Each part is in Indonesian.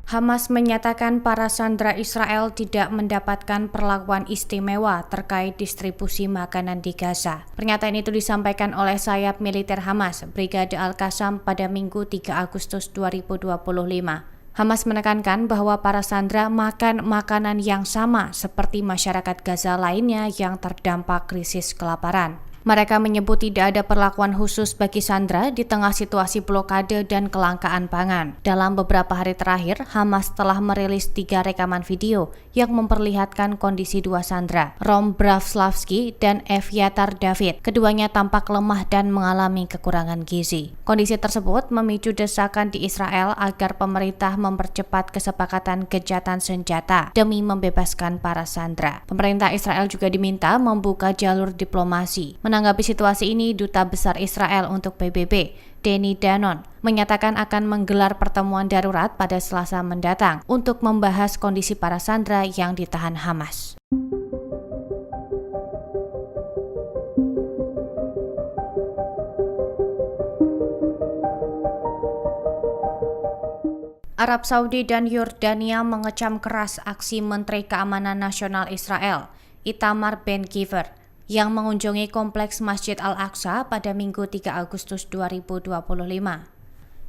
Hamas menyatakan para sandera Israel tidak mendapatkan perlakuan istimewa terkait distribusi makanan di Gaza. Pernyataan itu disampaikan oleh sayap militer Hamas, Brigade Al-Qassam pada Minggu 3 Agustus 2025. Hamas menekankan bahwa para sandera makan makanan yang sama seperti masyarakat Gaza lainnya yang terdampak krisis kelaparan. Mereka menyebut tidak ada perlakuan khusus bagi sandera di tengah situasi blokade dan kelangkaan pangan. Dalam beberapa hari terakhir, Hamas telah merilis 3 rekaman video yang memperlihatkan kondisi 2 sandera, Rom Bravslavsky dan Evyatar David. Keduanya tampak lemah dan mengalami kekurangan gizi. Kondisi tersebut memicu desakan di Israel agar pemerintah mempercepat kesepakatan gencatan senjata demi membebaskan para sandera. Pemerintah Israel juga diminta membuka jalur diplomasi. Menanggapi situasi ini, Duta Besar Israel untuk PBB, Danny Danon, menyatakan akan menggelar pertemuan darurat pada Selasa mendatang untuk membahas kondisi para sandera yang ditahan Hamas. Arab Saudi dan Yordania mengecam keras aksi Menteri Keamanan Nasional Israel, Itamar Ben-Gvir, yang mengunjungi kompleks Masjid Al-Aqsa pada Minggu 3 Agustus 2025.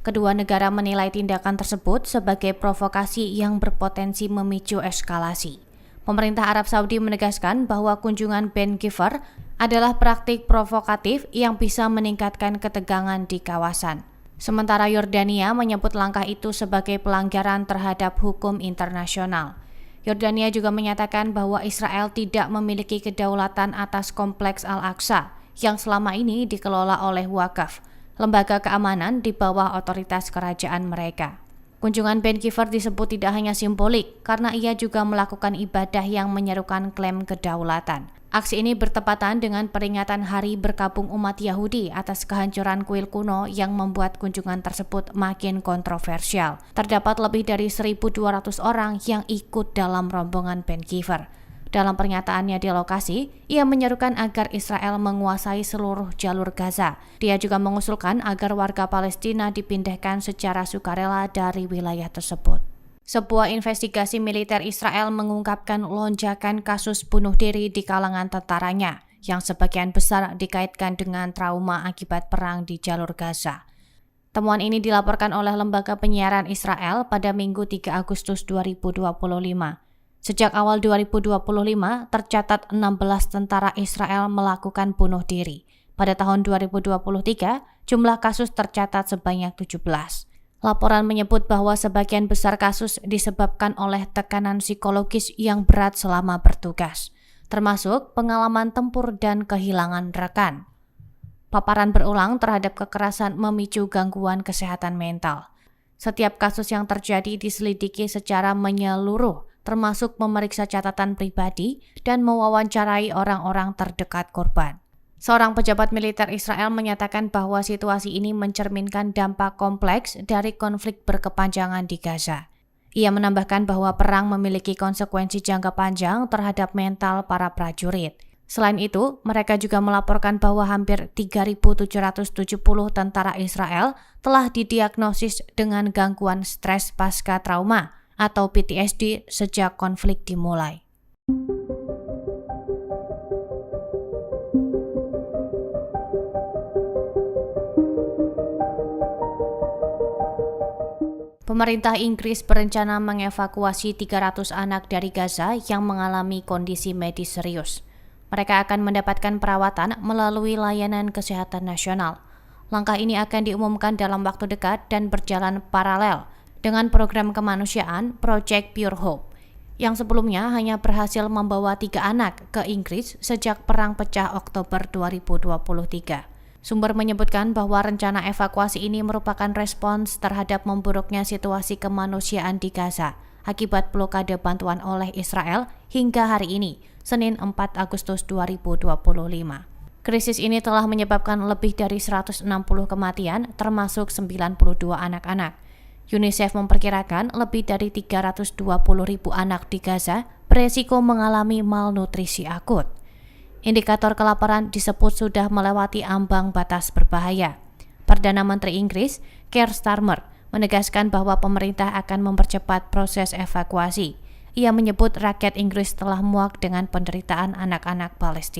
Kedua negara menilai tindakan tersebut sebagai provokasi yang berpotensi memicu eskalasi. Pemerintah Arab Saudi menegaskan bahwa kunjungan Ben-Gvir adalah praktik provokatif yang bisa meningkatkan ketegangan di kawasan. Sementara Yordania menyebut langkah itu sebagai pelanggaran terhadap hukum internasional. Yordania juga menyatakan bahwa Israel tidak memiliki kedaulatan atas kompleks Al-Aqsa yang selama ini dikelola oleh Wakaf, lembaga keamanan di bawah otoritas kerajaan mereka. Kunjungan Ben-Gvir disebut tidak hanya simbolik karena ia juga melakukan ibadah yang menyerukan klaim kedaulatan. Aksi ini bertepatan dengan peringatan Hari Berkabung umat Yahudi atas kehancuran kuil kuno yang membuat kunjungan tersebut makin kontroversial. Terdapat lebih dari 1.200 orang yang ikut dalam rombongan Ben-Gvir. Dalam pernyataannya di lokasi, ia menyerukan agar Israel menguasai seluruh jalur Gaza. Dia juga mengusulkan agar warga Palestina dipindahkan secara sukarela dari wilayah tersebut. Sebuah investigasi militer Israel mengungkapkan lonjakan kasus bunuh diri di kalangan tentaranya, yang sebagian besar dikaitkan dengan trauma akibat perang di jalur Gaza. Temuan ini dilaporkan oleh lembaga penyiaran Israel pada Minggu 3 Agustus 2025. Sejak awal 2025, tercatat 16 tentara Israel melakukan bunuh diri. Pada tahun 2023, jumlah kasus tercatat sebanyak 17. Laporan menyebut bahwa sebagian besar kasus disebabkan oleh tekanan psikologis yang berat selama bertugas, termasuk pengalaman tempur dan kehilangan rekan. Paparan berulang terhadap kekerasan memicu gangguan kesehatan mental. Setiap kasus yang terjadi diselidiki secara menyeluruh, termasuk memeriksa catatan pribadi dan mewawancarai orang-orang terdekat korban. Seorang pejabat militer Israel menyatakan bahwa situasi ini mencerminkan dampak kompleks dari konflik berkepanjangan di Gaza. Ia menambahkan bahwa perang memiliki konsekuensi jangka panjang terhadap mental para prajurit. Selain itu, mereka juga melaporkan bahwa hampir 3.770 tentara Israel telah didiagnosis dengan gangguan stres pasca trauma atau PTSD sejak konflik dimulai. Pemerintah Inggris berencana mengevakuasi 300 anak dari Gaza yang mengalami kondisi medis serius. Mereka akan mendapatkan perawatan melalui layanan kesehatan nasional. Langkah ini akan diumumkan dalam waktu dekat dan berjalan paralel dengan program kemanusiaan Project Pure Hope, yang sebelumnya hanya berhasil membawa 3 anak ke Inggris sejak Perang Pecah Oktober 2023. Sumber menyebutkan bahwa rencana evakuasi ini merupakan respons terhadap memburuknya situasi kemanusiaan di Gaza akibat blokade bantuan oleh Israel hingga hari ini, Senin 4 Agustus 2025. Krisis ini telah menyebabkan lebih dari 160 kematian, termasuk 92 anak-anak. UNICEF memperkirakan lebih dari 320.000 anak di Gaza beresiko mengalami malnutrisi akut. Indikator kelaparan disebut sudah melewati ambang batas berbahaya. Perdana Menteri Inggris, Keir Starmer, menegaskan bahwa pemerintah akan mempercepat proses evakuasi. Ia menyebut rakyat Inggris telah muak dengan penderitaan anak-anak Palestina.